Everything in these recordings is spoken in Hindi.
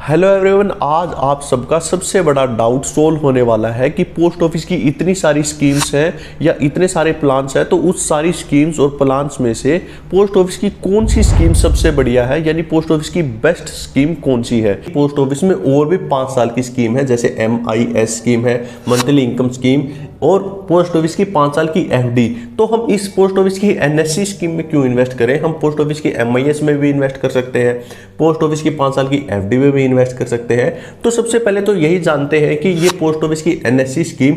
हेलो एवरीवन, आज आप सबका सबसे बड़ा डाउट सोल्व होने वाला है कि पोस्ट ऑफिस की इतनी सारी स्कीम्स हैं या इतने सारे प्लान्स हैं, तो उस सारी स्कीम्स और प्लान्स में से पोस्ट ऑफिस की कौन सी स्कीम सबसे बढ़िया है, यानी पोस्ट ऑफिस की बेस्ट स्कीम कौन सी है। पोस्ट ऑफिस में और भी 5 साल की स्कीम है, जैसे MIS स्कीम है, मंथली इनकम स्कीम, और पोस्ट ऑफिस की 5 साल की FD। तो हम इस पोस्ट ऑफिस की NSC स्कीम में क्यों इन्वेस्ट करें? हम पोस्ट ऑफिस की MIS में भी इन्वेस्ट कर सकते हैं, पोस्ट ऑफिस की 5 साल की FD में भी इन्वेस्ट कर सकते हैं। तो सबसे पहले तो यही जानते हैं कि ये पोस्ट ऑफिस की NSC स्कीम,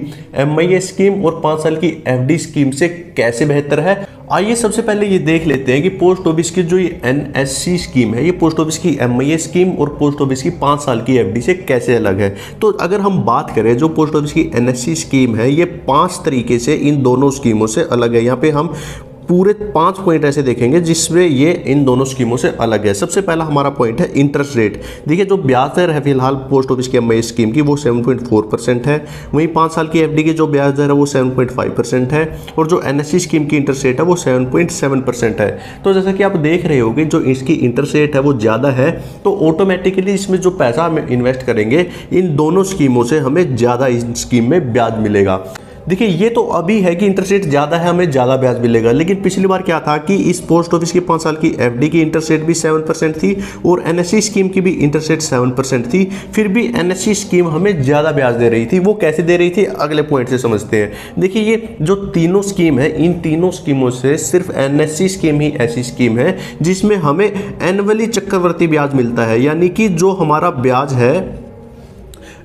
MIS स्कीम और 5 साल की FD स्कीम से कैसे बेहतर है। आइए सबसे पहले ये देख लेते हैं कि पोस्ट ऑफिस की जो ये NSC स्कीम है, ये पोस्ट ऑफिस की MIS स्कीम और पोस्ट ऑफिस की 5 साल की FD से कैसे अलग है। तो अगर हम बात करें, जो पोस्ट ऑफिस की NSC स्कीम है, ये 5 तरीके से इन दोनों स्कीमों से अलग है। यहाँ पे हम पूरे 5 पॉइंट ऐसे देखेंगे जिसमें ये इन दोनों स्कीमों से अलग है। सबसे पहला हमारा पॉइंट है इंटरेस्ट रेट। देखिए, जो ब्याज दर है फिलहाल पोस्ट ऑफिस की MIS स्कीम की, वो 7.4% है। वहीं 5 साल की FD की जो ब्याज दर है वो 7.5% है, और जो NSC स्कीम की इंटरेस्ट रेट है वो 7.7% है। तो जैसा कि आप देख रहे होंगे, जो इसकी इंटरेस्ट रेट है वो ज़्यादा है, तो ऑटोमेटिकली इसमें जो पैसा हम इन्वेस्ट करेंगे इन दोनों स्कीमों से हमें ज़्यादा इस स्कीम में ब्याज मिलेगा। देखिए, ये तो अभी है कि इंटरेस्ट रेट ज़्यादा है, हमें ज़्यादा ब्याज मिलेगा, लेकिन पिछली बार क्या था कि इस पोस्ट ऑफिस की 5 साल की FD की इंटरेस्ट रेट भी 7% थी और NSC स्कीम की भी इंटरेस्ट रेट 7% थी। फिर भी NSC स्कीम हमें ज़्यादा ब्याज दे रही थी। वो कैसे दे रही थी, अगले पॉइंट से समझते हैं। देखिए, ये जो तीनों स्कीम है, इन तीनों स्कीमों से सिर्फ NSC स्कीम ही ऐसी स्कीम है जिसमें हमें एनुअली चक्रवर्ती ब्याज मिलता है, यानी कि जो हमारा ब्याज है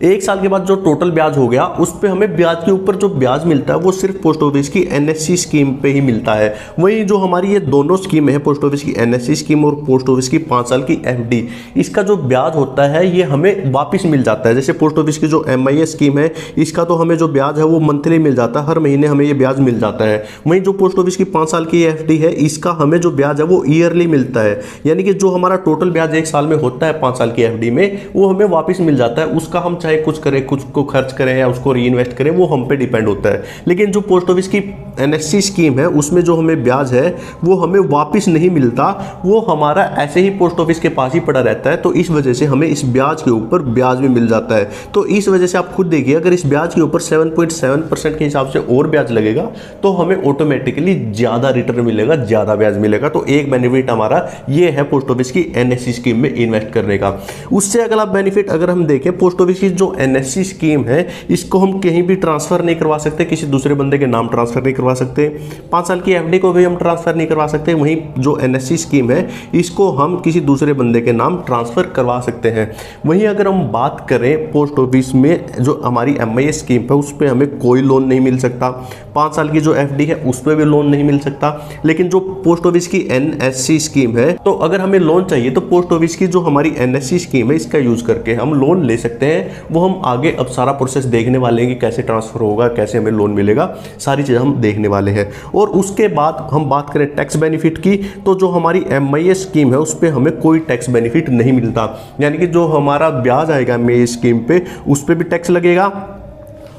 1 साल के बाद जो टोटल ब्याज हो गया, उस पे हमें ब्याज के ऊपर जो ब्याज मिलता है वो सिर्फ पोस्ट ऑफिस की NSC स्कीम पे ही मिलता है। वहीं जो हमारी ये दोनों स्कीम है, पोस्ट ऑफिस की NSC स्कीम और पोस्ट ऑफिस की 5 साल की FD, इसका जो ब्याज होता है ये हमें वापस मिल जाता है। जैसे पोस्ट ऑफिस की जो MIS स्कीम है, इसका तो हमें जो ब्याज है वो मंथली मिल जाता है, हर महीने हमें ये ब्याज मिल जाता है। वहीं जो पोस्ट ऑफिस की 5 साल की FD है, इसका हमें जो ब्याज है वो ईयरली मिलता है, यानी कि जो हमारा टोटल ब्याज 1 साल में होता है 5 साल की FD में, वो हमें वापस मिल जाता है। उसका हम चाहे कुछ करें, कुछ को खर्च करें या उसको री इन्वेस्ट करें, वो हम पे डिपेंड होता है। लेकिन जो पोस्ट ऑफिस की NSC स्कीम है, उसमें जो हमें ब्याज है वो हमें वापस नहीं मिलता, वो हमारा ऐसे ही पोस्ट ऑफिस के पास ही पड़ा रहता है। तो इस वजह से हमें इस ब्याज के ऊपर ब्याज भी मिल जाता है। तो इस वजह से आप खुद देखिए, अगर इस ब्याज के ऊपर 7.7% के हिसाब से और ब्याज लगेगा तो हमें ऑटोमेटिकली ज़्यादा रिटर्न मिलेगा, ज़्यादा ब्याज मिलेगा। तो एक बेनिफिट हमारा ये है पोस्ट ऑफिस की NSC स्कीम में इन्वेस्ट करने का। उससे अगला बेनिफिट अगर हम देखें, पोस्ट ऑफिस की जो NSC स्कीम है, इसको हम कहीं भी ट्रांसफर नहीं करवा सकते, किसी दूसरे बंदे के नाम ट्रांसफर नहीं करवा सकते। 5 साल की FD को भी हम ट्रांसफर नहीं करवा सकते। वहीं जो NSC स्कीम है, इसको हम किसी दूसरे बंदे के नाम ट्रांसफर करवा सकते हैं। वहीं अगर हम बात करें पोस्ट ऑफिस में जो हमारी MIS स्कीम है, उस पर हमें कोई लोन नहीं मिल सकता। 5 साल की जो FD है, उस पर भी लोन नहीं मिल सकता। लेकिन जो पोस्ट ऑफिस की NSC स्कीम है, तो अगर हमें लोन चाहिए तो पोस्ट ऑफिस की जो हमारी NSC स्कीम है, इसका यूज करके हम लोन ले सकते हैं। वो हम आगे अब सारा प्रोसेस देखने वाले हैं कि कैसे ट्रांसफर होगा, कैसे हमें लोन मिलेगा, सारी चीज़ हम देखने वाले हैं। और उसके बाद हम बात करें टैक्स बेनिफिट की, तो जो हमारी MIS स्कीम है उस पर हमें कोई टैक्स बेनिफिट नहीं मिलता, यानी कि जो हमारा ब्याज आएगा MIS स्कीम पे, उस पर भी टैक्स लगेगा।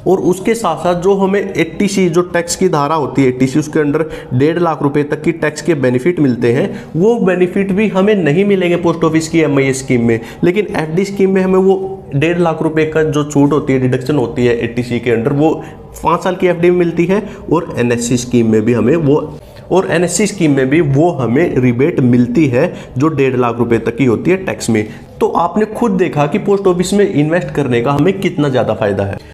और उसके साथ साथ जो हमें 80C जो टैक्स की धारा होती है, 80C, उसके अंडर 1.5 लाख रुपए तक की टैक्स के बेनिफिट मिलते हैं, वो बेनिफिट भी हमें नहीं मिलेंगे पोस्ट ऑफिस की MIS स्कीम में। लेकिन FD स्कीम में हमें वो 1.5 लाख रुपए का जो छूट होती है, डिडक्शन होती है 80C के अंडर, वो 5 साल की FD में मिलती है, और NSC स्कीम में भी हमें NSC स्कीम में भी वो हमें रिबेट मिलती है, जो 1.5 लाख रुपए तक की होती है टैक्स में। तो आपने खुद देखा कि पोस्ट ऑफिस में इन्वेस्ट करने का हमें कितना ज़्यादा फायदा है।